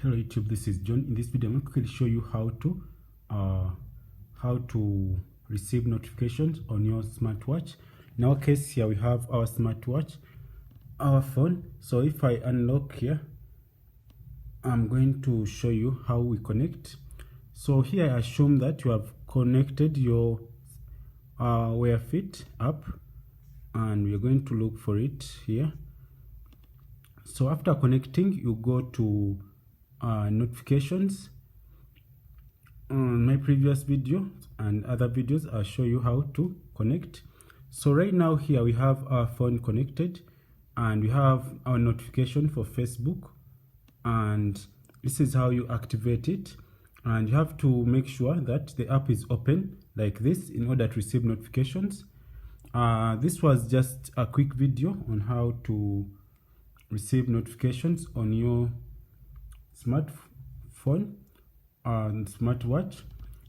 Hello YouTube, this is John. In this video, I'm going to quickly show you how to receive notifications on your smartwatch. In our case here, we have our smartwatch, our phone. So if I unlock here, I'm going to show you how we connect. So here I assume that you have connected your Wearfit app, and we're going to look for it here. So after connecting, you go to notifications. On my previous video and other videos, I'll show you how to connect. So right now here we have our phone connected, and we have our notification for Facebook, and this is how you activate it. And you have to make sure that the app is open like this in order to receive notifications. This was just a quick video on how to receive notifications on your smartphone and smartwatch.